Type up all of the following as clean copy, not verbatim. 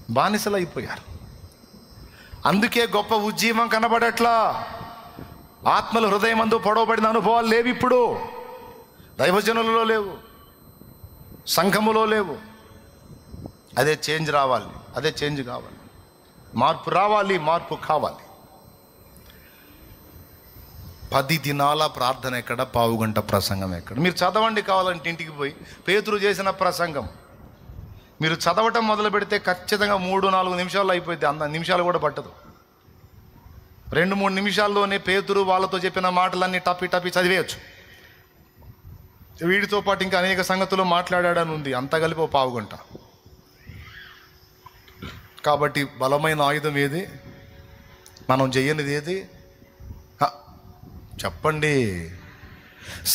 బానిసలు అయిపోయారు. అందుకే గొప్ప ఉజ్జీవం కనబడట్లా. ఆత్మల హృదయమందు పొడవబడిన అనుభవాలు లేవు. ఇప్పుడు దైవజనులలో లేవు, సంఘములో లేవు. అదే చేంజ్ రావాలి, అదే చేంజ్ కావాలి, మార్పు రావాలి, మార్పు కావాలి. 10 దినాల ప్రార్థన ఎక్కడ, పావుగంట ప్రసంగం ఎక్కడ? మీరు చదవండి కావాలంటే ఇంటికి పోయి. పేతురు చేసిన ప్రసంగం మీరు చదవటం మొదలు పెడితే ఖచ్చితంగా 3-4 నిమిషాల్లో అయిపోయింది. అంత నిమిషాలు కూడా పట్టదు. 2-3 నిమిషాల్లోనే పేతురు వాళ్ళతో చెప్పిన మాటలన్నీ టపి టపి చదివేయచ్చు. వీడితో పాటు ఇంకా అనేక సంగతులు మాట్లాడాడని ఉంది. అంత కలిపి 1 పావుగంట. కాబట్టి బలమైన ఆయుధం ఏది? మనం చెయ్యనిది ఏది? చెప్పండి.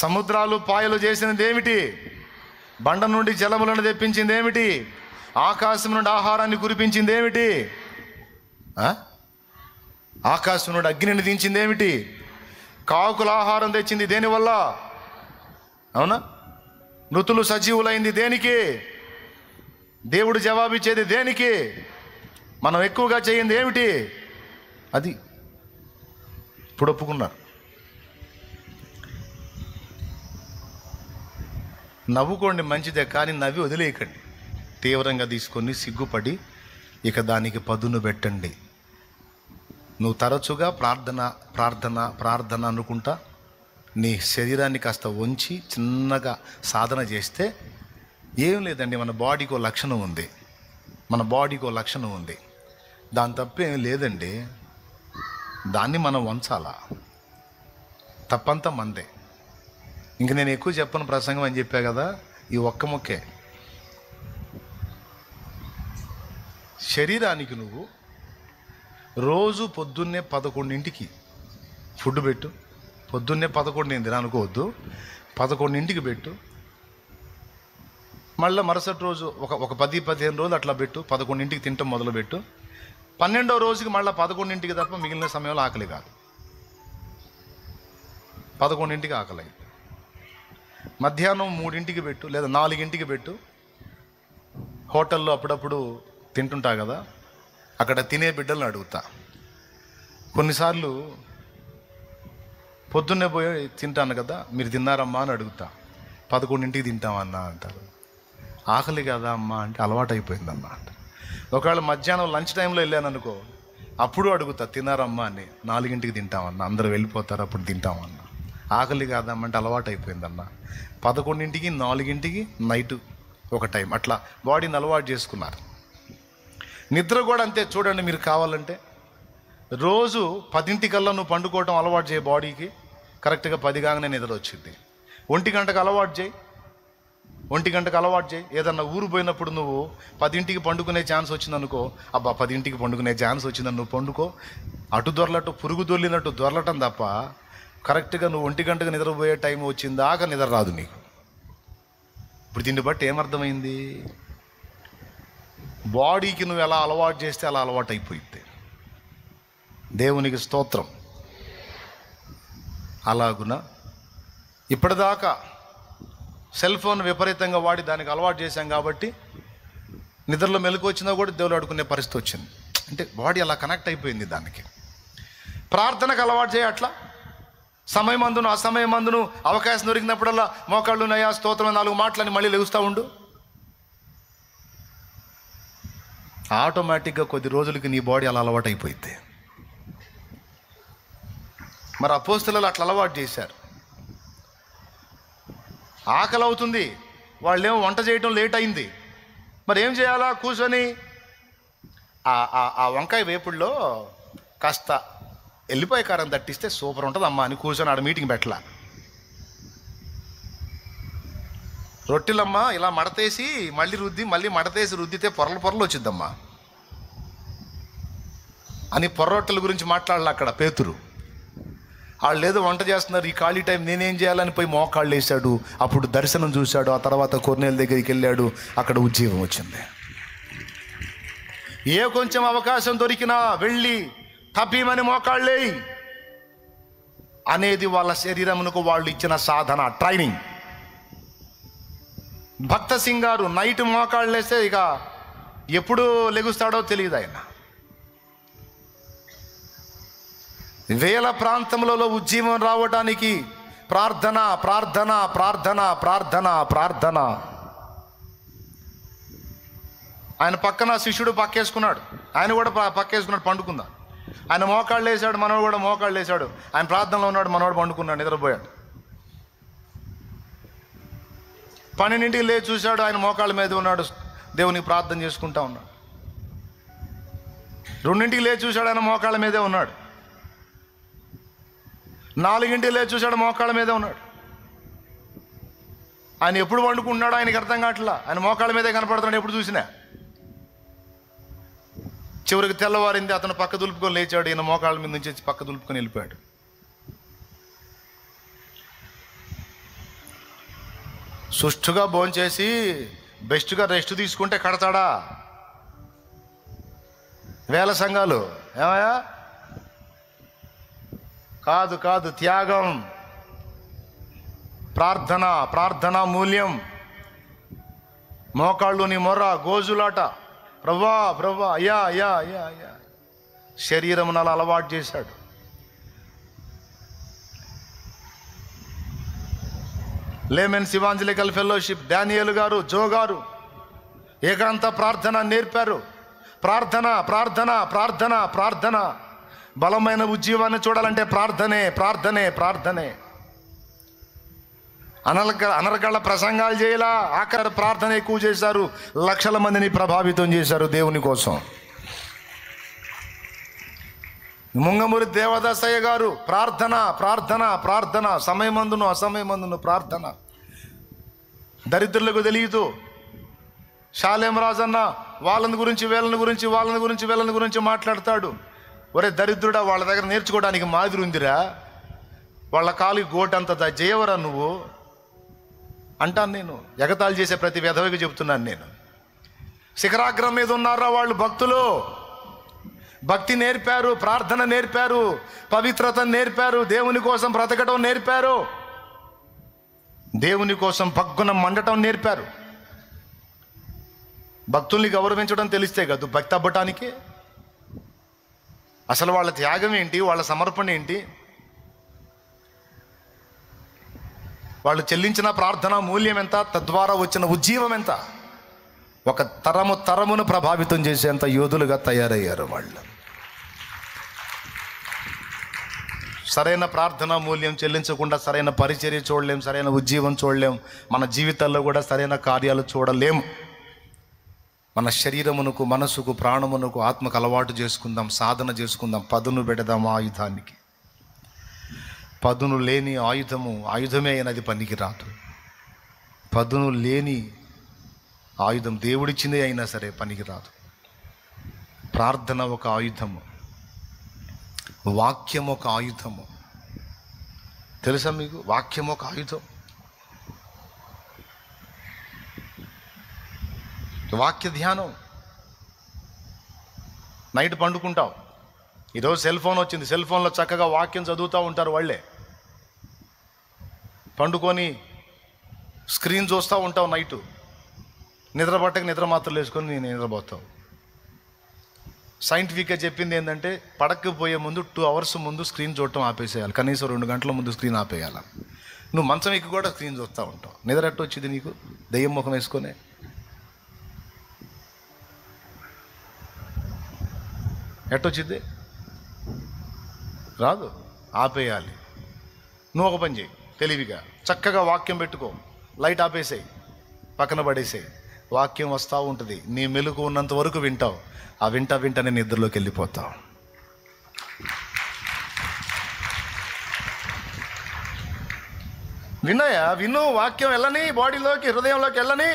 సముద్రాలు పాయలు చేసినది ఏమిటి? బండ నుండి జలములను తెప్పించింది ఏమిటి? ఆకాశం నుండి ఆహారాన్ని కురిపించింది ఏమిటి? ఆకాశం నుండి అగ్నిని దించింది ఏమిటి? కాకుల ఆహారం తెచ్చింది దేనివల్ల? అవునా? మృతులు సజీవులైంది దేనికి? దేవుడు జవాబిచ్చేది దేనికి? మనం ఎక్కువగా చేయింది ఏమిటి? అది ఇప్పుడు ఒప్పుకున్నారు. నవ్వుకోండి మంచిదే, కానీ నవ్వి వదిలేయకండి. తీవ్రంగా తీసుకొని సిగ్గుపడి ఇక దానికి పదును పెట్టండి. నువ్వు తరచుగా ప్రార్థన ప్రార్థన ప్రార్థన అనుకుంటా నీ శరీరాన్ని కాస్త వంచి చిన్నగా సాధన చేస్తే ఏం లేదండి. మన బాడీకి లక్షణం ఉంది, మన బాడీకి లక్షణం ఉంది. దాని తప్పేం లేదండి. దాన్ని మనం వంచాలా. తప్పంతా మందే. ఇంక నేను ఎక్కువ చెప్పను ప్రసంగం అని చెప్పా కదా, ఈ ఒక్క మొక్కే. శరీరానికి నువ్వు రోజు పొద్దున్నే 11ంటికి ఫుడ్ పెట్టు. పొద్దున్నే 11 అనుకోవద్దు, 11ంటికి పెట్టు. మళ్ళీ మరుసటి రోజు ఒక 10-15 రోజులు అట్లా పెట్టు. 11ంటికి తింటాం మొదలుపెట్టు. 12వ రోజుకి మళ్ళీ 11ంటికి తప్ప మిగిలిన సమయంలో ఆకలి కాదు. 11ంటికి ఆకలి. మధ్యాహ్నం 3ంటికి పెట్టు, లేదా 4ంటికి పెట్టు. హోటల్లో అప్పుడప్పుడు తింటుంటా కదా, అక్కడ తినే బిడ్డలను అడుగుతా. కొన్నిసార్లు పొద్దున్నే పోయి తింటాను కదా, మీరు తిన్నారమ్మా అని అడుగుతా. 11ంటికి తింటామన్నా అంటారు. ఆకలి కదా అమ్మా అంటే అలవాటు అయిపోయిందమ్మా అంట. ఒకవేళ మధ్యాహ్నం లంచ్ టైంలో వెళ్ళాను అనుకో, అప్పుడు అడుగుతా తిన్నారమ్మా అని. 4ంటికి తింటామన్నా, అందరూ వెళ్ళిపోతారు అప్పుడు తింటామన్నా. ఆకలి కాదమ్మంటే అలవాటు అయిపోయిందన్న. 11ంటికి 4ంటికి నైటు ఒక టైం, అట్లా బాడీని అలవాటు చేసుకున్నారు. నిద్ర కూడా అంతే. చూడండి, మీరు కావాలంటే రోజు 10ంటికల్లా నువ్వు పండుకోవటం అలవాటు చేయి. బాడీకి కరెక్ట్గా 10 కాగానే నిద్ర వచ్చింది. 1 గంటకు అలవాటు చేయి, 1 గంటకు అలవాటు చేయి. ఏదన్నా ఊరు పోయినప్పుడు నువ్వు 10ంటికి పండుకునే ఛాన్స్ వచ్చిందనుకో, అబ్బా 10ంటికి పండుకునే ఛాన్స్ వచ్చిందని నువ్వు పండుకో. అటు దొరలట్టు పురుగు దొర్లినట్టు దొరలటం తప్ప కరెక్ట్గా నువ్వు 1 గంటకు నిద్రపోయే టైం వచ్చిందాక నిద్ర రాదు నీకు. ఇప్పుడు దీన్ని బట్టి ఏమర్థమైంది? బాడీకి నువ్వు ఎలా అలవాటు చేస్తే అలా అలవాటు అయిపోయింది. దేవునికి స్తోత్రం. అలాగున ఇప్పటిదాకా సెల్ ఫోన్ విపరీతంగా వాడి దానికి అలవాటు చేశాం కాబట్టి నిద్రలో మెలకు వచ్చినా కూడా దేవుడు ఆడుకునే పరిస్థితి వచ్చింది. అంటే బాడీ అలా కనెక్ట్ అయిపోయింది దానికి. ప్రార్థనకు అలవాటు చేయ. అట్లా సమయమందును అసమయమందును అవకాశం దొరికినప్పుడల్లా మోకాళ్ళు నయా స్తోత్రం 4 మాటలని మళ్ళీ లెగుస్తూ ఉండు. ఆటోమేటిక్గా కొద్ది రోజులకి నీ బాడీ అలా అలవాటు అయిపోయింది. మరి అపోస్తలులు అట్లా అలవాటు చేశారు. ఆకలి అవుతుంది, వాళ్ళేమో వంట చేయటం లేట్ అయింది. మరి ఏం చేయాలా? కూర్చొని ఆ వంకాయ వేపుల్లో కాస్త ఎల్లిపాయ కారం తట్టిస్తే సూపర్ ఉంటుంది అమ్మా అని కూర్చొని ఆడ మీటింగ్ పెట్టలా. రొట్టెలమ్మా ఇలా మడతేసి మళ్ళీ రుద్ది, మళ్ళీ మడతేసి రుద్దితే పొరలు వచ్చిద్దమ్మా అని పొర్రొట్టెల గురించి మాట్లాడాలి అక్కడ పేతురు. వాళ్ళు ఏదో వంట చేస్తున్నారు, ఈ ఖాళీ టైం నేనేం చేయాలని పోయి మోకాళ్ళు వేసాడు. అప్పుడు దర్శనం చూశాడు. ఆ తర్వాత కొర్నేలు దగ్గరికి వెళ్ళాడు. అక్కడ ఉజ్జీవం వచ్చింది. ఏ కొంచెం అవకాశం దొరికినా వెళ్ళి తప్పీమని మోకాళ్ళేయి అనేది వాళ్ళ శరీరమునకు వాళ్ళు ఇచ్చిన సాధన, ట్రైనింగ్. భక్త సింగ్ గారు నైట్ మోకాళ్ళు వేస్తే ఇక ఎప్పుడు లెగుస్తాడో తెలియదు ఆయన. వేల ప్రాంతములలో ఉజ్జీవం రావడానికి ప్రార్థన ప్రార్థన ప్రార్థన ప్రార్థన ప్రార్థన. ఆయన పక్కన శిష్యుడు పక్కేసుకున్నాడు, ఆయన కూడా పక్కేసుకున్నాడు, పండుకుందా. ఆయన మోకాళ్ళు వేసాడు, మనవాడు కూడా మోకాళ్ళు వేసాడు. ఆయన ప్రార్థనలో ఉన్నాడు, మనవాడు పండుకున్నాడు, నిద్రపోయాడు. 12ంటికి లేచి చూశాడు, ఆయన మోకాళ్ళ మీద ఉన్నాడు, దేవునికి ప్రార్థన చేసుకుంటా ఉన్నాడు. 2ంటికి లేచి చూశాడు, ఆయన మోకాళ్ళ మీదే ఉన్నాడు. 4ంటికి లేచి చూశాడు, మోకాళ్ళ మీదే ఉన్నాడు. ఆయన ఎప్పుడు వండుకుంటున్నాడో ఆయనకి అర్థం కావట్లా, ఆయన మోకాళ్ళ మీదే కనపడుతున్నాడు ఎప్పుడు చూసినా. చివరికి తెల్లవారింది, అతను పక్క దులుపుకొని లేచాడు, ఈయన మోకాళ్ళ మీద నుంచి పక్క దులుపుకొని వెళ్ళిపోయాడు. సుష్టుగా భోంచేసి బెస్ట్గా రెస్ట్ తీసుకుంటే కడతాడా? వేల సంఘాలు ఏమయ్యా? కాదు కాదు, త్యాగం, ప్రార్థన, ప్రార్థనా మూల్యం, మోకాళ్ళు నీ మొర్ర, గోజులాట, ప్రభా ప్రభా, అయ్యా అయ్యా అయ్యా అయ్యా. శరీరం అలా అలవాటు చేశాడు. లేమెన్స్ ఇవాంజలికల్ ఫెలోషిప్ డానియేల్ గారు, జో గారు ఏకాంత ప్రార్థన నేర్పారు. ప్రార్థన ప్రార్థన ప్రార్థన ప్రార్థన. బలమైన ఉజ్జీవాన్ని చూడాలంటే ప్రార్థనే ప్రార్థనే ప్రార్థనే. అనర్గళ ప్రసంగాలు చేయాల, ఆఖరి ప్రార్థన ఎక్కువ చేశారు. లక్షల మందిని ప్రభావితం చేశారు దేవుని కోసం. ముంగమూరి దేవదాసయ్య గారు ప్రార్థన ప్రార్థన ప్రార్థన. సమయమందును అసమయమందును ప్రార్థన. దరిద్రులకు తెలియదు. షాలేం రాజన్న వాళ్ళని గురించి వీళ్ళని గురించి వాళ్ళని గురించి వీళ్ళని గురించి మాట్లాడతాడు. ఒరే దరిద్రుడా, వాళ్ళ దగ్గర నేర్చుకోవడానికి మాదిరి ఉందిరా, వాళ్ళ కాలికి గోటంత జయవరా నువ్వు అంటాను నేను. ఎగతాళి చేసే ప్రతి విధవకి చెబుతున్నాను నేను. శిఖరాగ్రం మీద ఉన్నారా వాళ్ళు భక్తులు. భక్తి నేర్పారు, ప్రార్థన నేర్పారు, పవిత్రత నేర్పారు, దేవుని కోసం బ్రతకడం నేర్పారు, దేవుని కోసం భగ్గున మండటం నేర్పారు. భక్తుల్ని గౌరవించడం తెలిస్తే కదా భక్తి అవ్వటానికి. అసలు వాళ్ళ త్యాగం ఏంటి, వాళ్ళ సమర్పణ ఏంటి, వాళ్ళు చెల్లించిన ప్రార్థన మూల్యం ఎంత, తద్వారా వచ్చిన ఉజ్జీవం ఎంత. ఒక తరమును ప్రభావితం చేసేంత యోధులుగా తయారయ్యారు వాళ్ళు. సరైన ప్రార్థనా మూల్యం చెల్లించకుండా సరైన పరిచర్య చూడలేం, సరైన ఉజ్జీవం చూడలేం, మన జీవితాల్లో కూడా సరైన కార్యాలు చూడలేము. మన శరీరమునకు, మనసుకు, ప్రాణమునకు, ఆత్మకు అలవాటు చేసుకుందాం, సాధన చేసుకుందాం, పదును పెడదాం ఆయుధానికి. పదును లేని ఆయుధమే అయినది పనికి రాదు. పదును లేని ఆయుధం దేవుడిచ్చిందే అయినా సరే పనికి రాదు. ప్రార్థన ఒక ఆయుధము, వాక్యం ఒక ఆయుధము. తెలుసా మీకు? వాక్యం ఒక ఆయుధం. వాక్య ధ్యానం. నైట్ పండుకుంటావు, ఈరోజు సెల్ ఫోన్ వచ్చింది, సెల్ ఫోన్లో చక్కగా వాక్యం చదువుతూ ఉంటారు వాళ్ళే. పండుకొని స్క్రీన్ చూస్తూ ఉంటావు నైటు, నిద్ర పట్టక నిద్ర మాత్రలు వేసుకొని నేను నిద్రపోతావు. సైంటిఫిక్గా చెప్పింది ఏంటంటే పడకపోయే ముందు 2 అవర్స్ ముందు స్క్రీన్ చూడటం ఆపేసేయాలి, కనీసం 2 గంటల ముందు స్క్రీన్ ఆపేయాలి. నువ్వు మంచం ఎక్కి కూడా స్క్రీన్ చూస్తూ ఉంటావు. నిద్ర ఎట్ట వచ్చింది నీకు? దెయ్యం ముఖం వేసుకొని ఎట్టొచ్చింది? రాదు. ఆపేయాలి. నువ్వు ఒక పని చేయి, తెలివిగా చక్కగా వాక్యం పెట్టుకో, లైట్ ఆపేసేయి, పక్కన పడేసేయి. వాక్యం వస్తూ ఉంటుంది, నీ మెలుకు ఉన్నంత వరకు వింటావు. ఆ వింటనే నిద్రలోకి వెళ్ళిపోతావు. విను, వాక్యం వెళ్ళని, బాడీలోకి, హృదయంలోకి వెళ్ళని.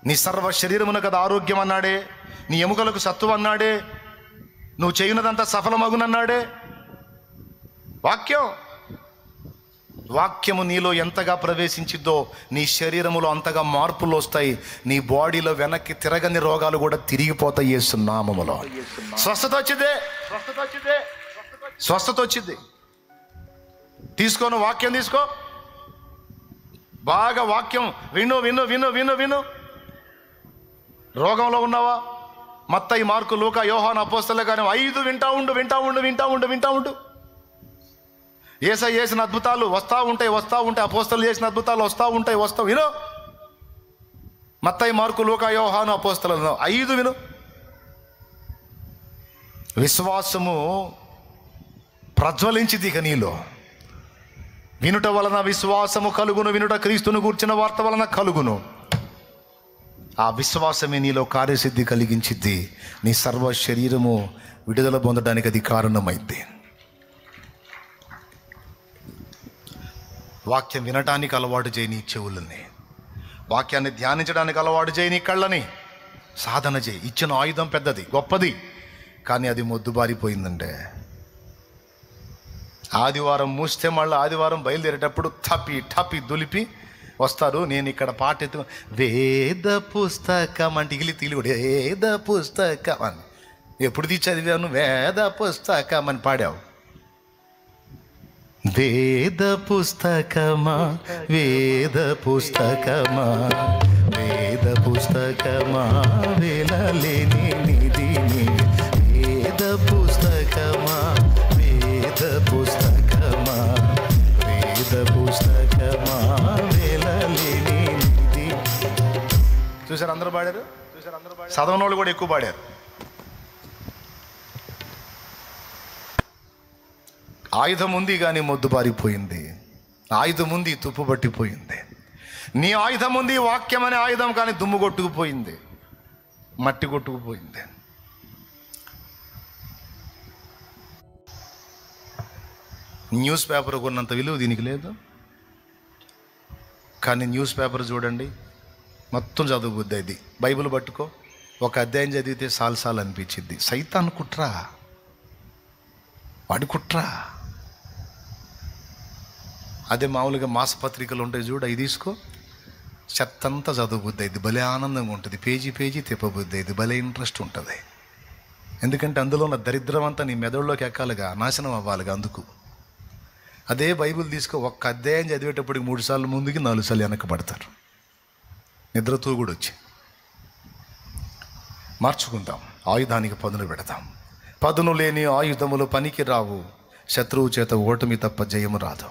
నీ సర్వ శరీరమున కదా ఆరోగ్యం అన్నాడే, నీ ఎముకలకు సత్తువ అన్నాడే, నువ్వు చేయనదంతా సఫలమగునన్నాడే. వాక్యము నీలో ఎంతగా ప్రవేశించిద్దో నీ శరీరములో అంతగా మార్పులు వస్తాయి. నీ బాడీలో వెనక్కి తిరగని రోగాలు కూడా తిరిగిపోతాయి యేసు నామములో. స్వస్థత వచ్చింది. తీసుకోను, వాక్యం తీసుకో, బాగా వాక్యం విను. రోగంలో ఉన్నావా? మత్తయి, మార్కు, లూకా, యోహాను, అపోస్తలుల కానీ 5 వింటా ఉండు. యేసయ్య చేసిన అద్భుతాలు వస్తూ ఉంటాయి. అపోస్తలు చేసిన అద్భుతాలు వస్తూ విను. మత్తయి, మార్కు, లూకా, యోహాను, అపోస్తలులు 5 విను. విశ్వాసము ప్రజ్వలించింది ఇక నీలో. వినుట వలన విశ్వాసము కలుగును, వినుట క్రీస్తును గూర్చిన వార్త వలన కలుగును. ఆ విశ్వాసమే నీలో కార్యసిద్ధి కలిగించిద్ది. నీ సర్వ శరీరము విడుదల పొందడానికి అది కారణమైంది. వాక్యం వినటానికి అలవాటు చేయి నీ చెవులని, వాక్యాన్ని ధ్యానించడానికి అలవాటు చేయి నీ కళ్ళని, సాధన చేయి. ఇచ్చిన ఆయుధం పెద్దది, గొప్పది, కానీ అది మొద్దుబారిపోయిందంటే. ఆదివారం మూస్తే మళ్ళీ ఆదివారం బయలుదేరేటప్పుడు టపి దులిపి వస్తారు. నేను ఇక్కడ పాట ఎత్తు, వేద పుస్తకం అంటే ఇగిలి వేద పుస్తకం అని ఎప్పుడు చదివాను? వేద పుస్తకం అని పాడావు. వేద పుస్తకమా వేద పుస్తకమా వేద పుస్తకమా వేలలేని నిధిని, వేద పుస్తకమా వేద పుస్తకమా వేద పుస్తకమా వేలలేని నిధి. చూసారు అందరూ పాడారు. చదవనోళ్ళు కూడా ఎక్కువ పాడారు. ఆయుధం ఉంది కానీ మొద్దుబారిపోయింది. ఆయుధం ఉంది, తుప్పు పట్టిపోయింది. నీ ఆయుధం ఉంది, వాక్యం అనే ఆయుధం, కానీ దుమ్ము కొట్టుకుపోయింది, మట్టి కొట్టుకుపోయింది. న్యూస్ పేపర్ కొన్నంత విలువ దీనికి లేదు. కానీ న్యూస్ పేపర్ చూడండి, మొత్తం చదువుబుద్ది. ఇది బైబిల్ పట్టుకో, ఒక అధ్యాయం చదివితే సాలు అనిపించింది. సైతాన్ కుట్రా, వాడి కుట్రా. అదే మామూలుగా మాసపత్రికలు ఉంటాయి చూడు, అవి తీసుకో, చెత్తంతా చదువుబుద్ది. ఇది భలే ఆనందంగా ఉంటుంది. పేజీ తిప్పబుద్ది. ఇది భలే ఇంట్రెస్ట్ ఉంటుంది. ఎందుకంటే అందులో ఉన్న దరిద్రం అంతా నీ మెదడులోకి ఎక్కాలిగా, నాశనం అవ్వాలిగా. అందుకు అదే బైబిల్ తీసుకో, ఒక్క అధ్యాయం చదివేటప్పటికి 3 సార్లు ముందుకి 4 సార్లు వెనకబడతారు. నిద్రతో కూడా వచ్చి మార్చుకుందాం. ఆయుధానికి పదును పెడదాం. పదును లేని ఆయుధములు పనికి రావు. శత్రువు చేత ఓటమి తప్ప జయము రాదు.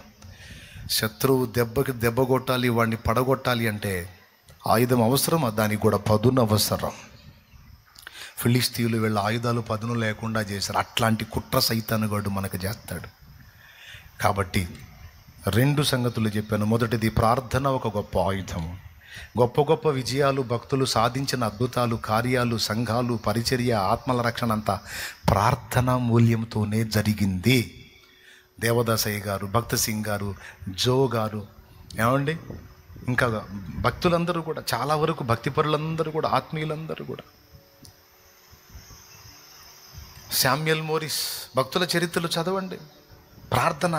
శత్రువు దెబ్బ కొట్టాలి, వాడిని పడగొట్టాలి అంటే ఆయుధం అవసరం, దానికి కూడా పదును అవసరం. ఫిలిస్తీయులు వీళ్ళ ఆయుధాలు పదును లేకుండా చేశారు. అట్లాంటి కుట్ర సైతానుగాడు మనకు చేస్తాడు. కాబట్టి 2 సంగతులు చెప్పాను. మొదటిది, ప్రార్థన ఒక గొప్ప ఆయుధము. గొప్ప విజయాలు, భక్తులు సాధించిన అద్భుతాలు, కార్యాలు, సంఘాలు, పరిచర్య, ఆత్మల రక్షణ అంతా ప్రార్థనా మూల్యంతోనే జరిగింది. దేవదాసయ్య గారు, భక్త సింగ్ గారు, జో గారు, ఏమండి, ఇంకా భక్తులందరూ కూడా, చాలా వరకు భక్తిపరులందరూ కూడా, ఆత్మీయులందరూ కూడా, శామ్యుయల్ మోరిస్, భక్తుల చరిత్రలు చదవండి. ప్రార్థన.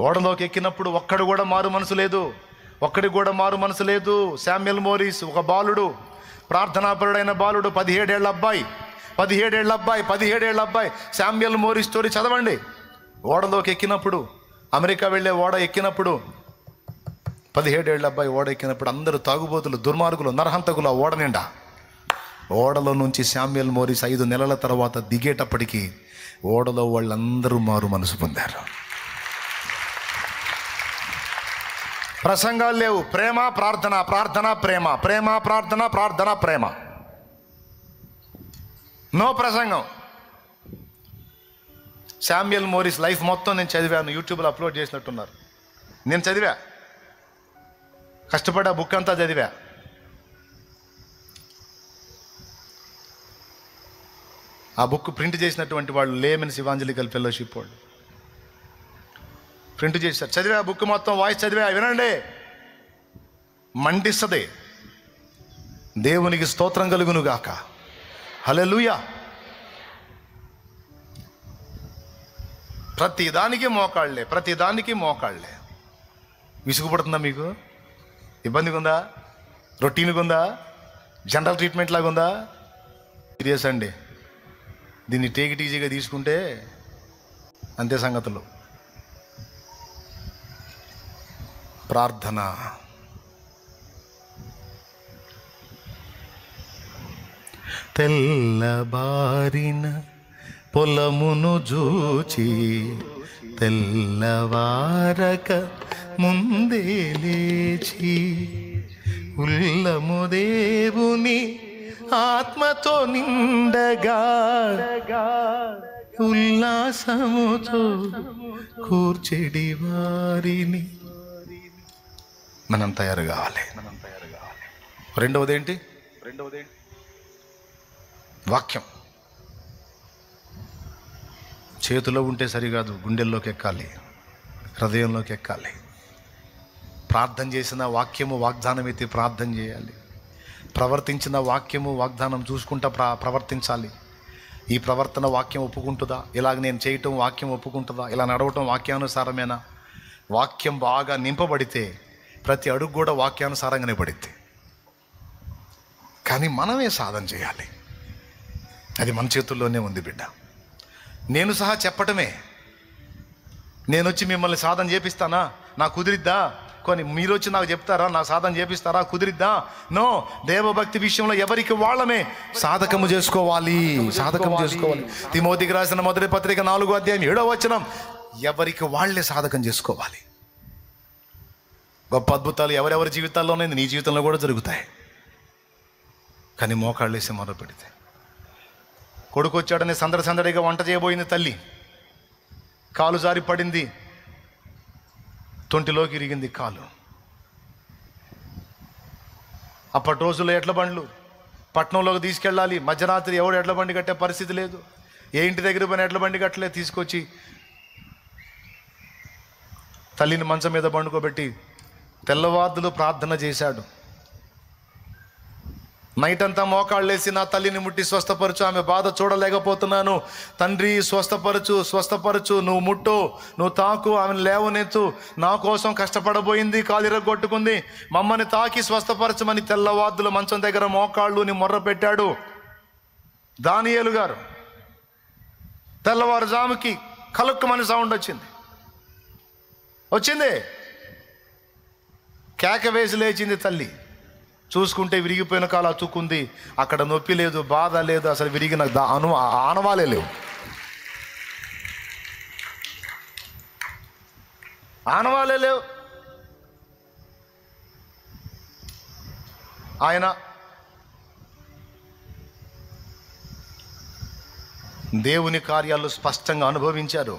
ఓడలోకి ఎక్కినప్పుడు ఒక్కడికి కూడా మారు మనసు లేదు. శామ్యుయల్ మోరిస్ ఒక బాలుడు, ప్రార్థనాపరుడైన బాలుడు, 17 ఏళ్ల అబ్బాయి. శామ్యుయల్ మోరిస్ స్టోరీ చదవండి. ఓడలోకి ఎక్కినప్పుడు, అమెరికా వెళ్ళే ఓడ ఎక్కినప్పుడు, 17 ఏళ్ల అబ్బాయి ఓడ ఎక్కినప్పుడు అందరూ తాగుబోతులు, దుర్మార్గులు, నరహంతకులు ఆ ఓడ నిండా. ఓడలో నుంచి శామ్యుయల్ మోరిస్ 5 నెలల తర్వాత దిగేటప్పటికి ఓడలో వాళ్ళందరూ మారు మనసు పొందారు. ప్రసంగాలు లేవు, ప్రేమ ప్రార్థన ప్రేమ. నో ప్రసంగం. శామ్యుయల్ మోరిస్ లైఫ్ మొత్తం నేను చదివాను. యూట్యూబ్లో అప్లోడ్ చేసినట్టున్నారు. నేను చదివా, కష్టపడి ఆ బుక్ అంతా చదివా. ఆ బుక్ ప్రింట్ చేసినటువంటి వాళ్ళు లేమెన్స్ ఇవాంజలికల్ ఫెలోషిప్ వాళ్ళు ప్రింట్ చేశారు. చదివా బుక్ మొత్తం, వాయిస్ చదివా. వినండి, మండిస్తుంది. దేవునికి స్తోత్రం కలుగును గాక. హల్లెలూయా. ప్రతిదానికి మోకాళ్ళే. విసుగుపడుతుందా మీకు? ఇబ్బందిగా ఉందా? రొటీన్గా ఉందా? జనరల్ ట్రీట్మెంట్ లాగా ఉందా? సీరియస్ అండి. దీన్ని టేక్ ఇట్ ఈజీగా తీసుకుంటే అంతే సంగతులు. ప్రార్థన తెల్లబారిన పొలమును జూచి తెల్లవారక ముందే లేచి ఉల్లము దేవుని ఆత్మతో నిండగా ఉల్లాసముతో కూర్చెడి వారిని మనం తయారు కావాలి. రెండవది ఏంటి? వాక్యం చేతిలో ఉంటే సరికాదు, గుండెల్లోకి ఎక్కాలి, హృదయంలోకి ఎక్కాలి. ప్రార్థన చేసిన వాక్యము వాగ్దానం ఎత్తి ప్రార్థన చేయాలి. ప్రవర్తించిన వాక్యము వాగ్దానం చూసుకుంటా ప్రవర్తించాలి. ఈ ప్రవర్తన వాక్యం ఒప్పుకుంటుందా? ఇలాగ నేను చేయటం వాక్యం ఒప్పుకుంటుందా? ఇలా నడవటం వాక్యానుసారమేనా? వాక్యం బాగా నింపబడితే ప్రతి అడుగు కూడా వాక్యానుసారంగానే పడిద్ది. కానీ మనమే సాధన చేయాలి. అది మన చేతుల్లోనే ఉంది బిడ్డ. నేను సహా చెప్పటమే. నేను వచ్చి మిమ్మల్ని సాధన చేపిస్తానా? నాకు కుదిరిద్దా? కొని మీరు వచ్చి నాకు చెప్తారా? నాకు సాధన చేపిస్తారా? కుదిరిద్దా? నో. దేవభక్తి విషయంలో ఎవరికి వాళ్ళమే సాధకము చేసుకోవాలి. తిమోతికి రాసిన మొదటి పత్రిక 4వ అధ్యాయం 7వ వచనం, ఎవరికి వాళ్ళే సాధకం చేసుకోవాలి. గొప్ప అద్భుతాలు ఎవరెవరి జీవితాల్లోనే నీ జీవితంలో కూడా జరుగుతాయి. కానీ మోకాళ్ళు వేసి మొదలు పెడితే, కొడుకు వచ్చాడని సందడిగా వంట చేయబోయింది తల్లి, కాలు జారి పడింది, తొంటిలోకి ఇరిగింది కాలు. అప్పటి రోజుల్లో ఎడ్ల బండ్లు పట్టణంలోకి తీసుకెళ్ళాలి. మధ్యరాత్రి ఎవడు ఎడ్ల బండి కట్టే పరిస్థితి లేదు. ఏ ఇంటి దగ్గర పోయిన ఎడ్ల బండి కట్టలే. తీసుకొచ్చి తల్లిని మంచం మీద పండుకోబెట్టి తెల్లవార్దులు ప్రార్థన చేశాడు. నైట్ అంతా మోకాళ్ళేసి నా తల్లిని ముట్టి స్వస్థపరచు, ఆమె బాధ చూడలేకపోతున్నాను తండ్రి, స్వస్థపరచు, నువ్వు ముట్టు, నువ్వు తాకు, ఆమెను లేవనెత్తు, నా కోసం కష్టపడబోయింది, కాలు ఇరగొట్టుకుంది, మమ్మల్ని తాకి స్వస్థపరచమని తెల్లవార్దులు మంచం దగ్గర మోకాళ్ళుని మొర్ర పెట్టాడు దానియేలు గారు. తెల్లవారుజాముకి కలుక్కుమని సౌండ్ వచ్చింది. కేక వేసి లేచింది తల్లి. చూసుకుంటే విరిగిపోయిన కాలు అతుక్కుంది. అక్కడ నొప్పి లేదు, బాధ లేదు, అసలు విరిగిన ఆనవాలే లేవు. ఆయన దేవుని కార్యాలు స్పష్టంగా అనుభవించారు.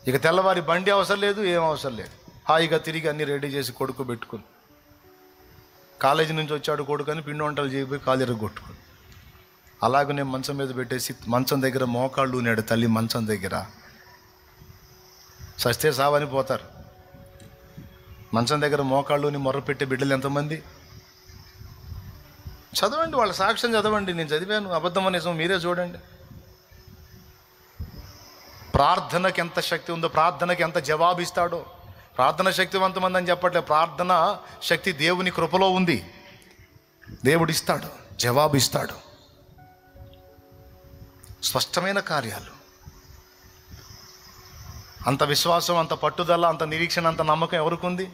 ఇక తెల్లవారి బండి అవసరం లేదు, ఏం అవసరం లేదు. హాయిగా తిరిగి అన్ని రెడీ చేసి కొడుకు పెట్టుకుని, కాలేజీ నుంచి వచ్చాడు కొడుకు అని పిండి వంటలు చేయబోయి కాలు ఎరగొట్టుకుని, అలాగే నేను మంచం మీద పెట్టేసి మంచం దగ్గర మోకాళ్ళు ఉన్నాడు తల్లి మంచం దగ్గర. సస్తే సావని పోతారు. మంచం దగ్గర మోకాళ్ళుని మొర్ర పెట్టే బిడ్డలు ఎంతమంది? చదవండి, వాళ్ళ సాక్ష్యం చదవండి. నేను చదివాను, అబద్ధమో నిజం మీరే చూడండి. ప్రార్థనకి ఎంత శక్తి ఉందో, ప్రార్థనకి ఎంత జవాబిస్తాడో. ప్రార్థన శక్తివంతమంది అని చెప్పట్లే, ప్రార్థన శక్తి దేవుని కృపలో ఉంది. దేవుడు ఇస్తాడు, జవాబు ఇస్తాడు. స్పష్టమైన కార్యాలు. అంత విశ్వాసం, అంత పట్టుదల, అంత నిరీక్షణ, అంత నమ్మకం ఎవరికి ఉంది?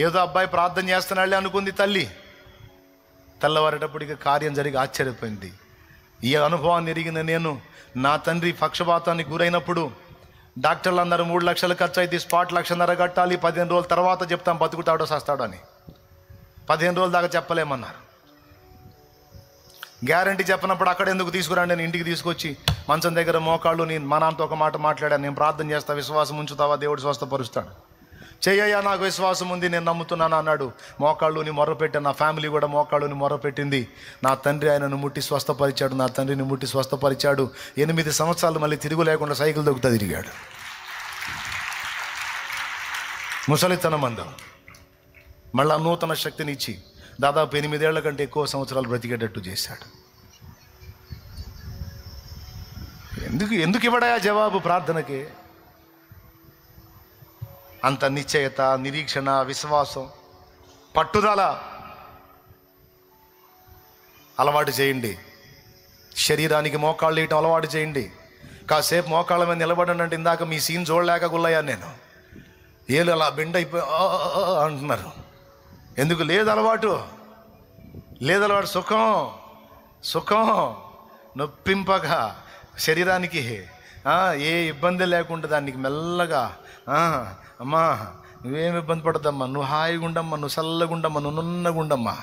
ఏదో అబ్బాయి ప్రార్థన చేస్తున్నాళ్ళే అనుకుంది తల్లి. తెల్లవారేటప్పటికి కార్యం జరిగి ఆశ్చర్యపోయింది. ఈ అనుభవాన్ని ఎరిగిన నేను, నా తండ్రి పక్షపాతానికి గురైనప్పుడు డాక్టర్లు అందరూ 3 లక్షలు ఖర్చు అయితే స్పాట్ 1,50,000 కట్టాలి, 15 రోజుల తర్వాత చెప్తాం బతుకుతాడో సస్తాడో అని. 15 రోజుల దాకా చెప్పలేమన్నారు. గ్యారంటీ చెప్పినప్పుడు అక్కడ ఎందుకు తీసుకురండి, నేను ఇంటికి తీసుకొచ్చి మంచం దగ్గర మోకాళ్ళు, నేను మా నాన్నతో ఒక మాట మాట్లాడాను, నేను ప్రార్థన చేస్తా, విశ్వాసం ఉంచుతావా, దేవుడు స్వస్థపరుస్తాడు. చెయ్యయ్యా, నాకు విశ్వాసం ఉంది, నేను నమ్ముతున్నాను అన్నాడు. మోకాళ్ళుని మొర్రపెట్టాను. నా ఫ్యామిలీ కూడా మోకాళ్ళుని మొర్రపెట్టింది. నా తండ్రి ఆయనను ముట్టి స్వస్థపరిచాడు, నా తండ్రిని ముట్టి స్వస్థపరిచాడు. 8 సంవత్సరాలు మళ్ళీ తిరుగు లేకుండా సైకిల్ దొక్కుతా తిరిగాడు. ముసలితనం అందం మళ్ళా నూతన శక్తినిచ్చి దాదాపు 8 ఏళ్ల కంటే ఎక్కువ సంవత్సరాలు బ్రతికేటట్టు చేశాడు. ఎందుకు ఇవ్వడా జవాబు ప్రార్థనకి? అంత నిశ్చయత, నిరీక్షణ, విశ్వాసం, పట్టుదల అలవాటు చేయండి. శరీరానికి మోకాళ్ళు వేయటం అలవాటు చేయండి. కాసేపు మోకాళ్ళ మీద నిలబడండి. ఇందాక మీ సీన్ చూడలేక గుల్లయ్యాను నేను. ఏళ్ళు అలా బెండ్ అయిపోయి అంటున్నారు. ఎందుకు లేదు అలవాటు? లేదలవాడు సుఖం సుఖం నొప్పింపగా శరీరానికి ఏ ఇబ్బంది లేకుండా దానికి మెల్లగా అమ్మా నువ్వేమి ఇబ్బంది పడద్దమ్మా, నువ్వు హాయిగా ఉండమ్మా, నువ్వు చల్లగుండమ్మా, నువ్వు నున్నగుండమ్మా,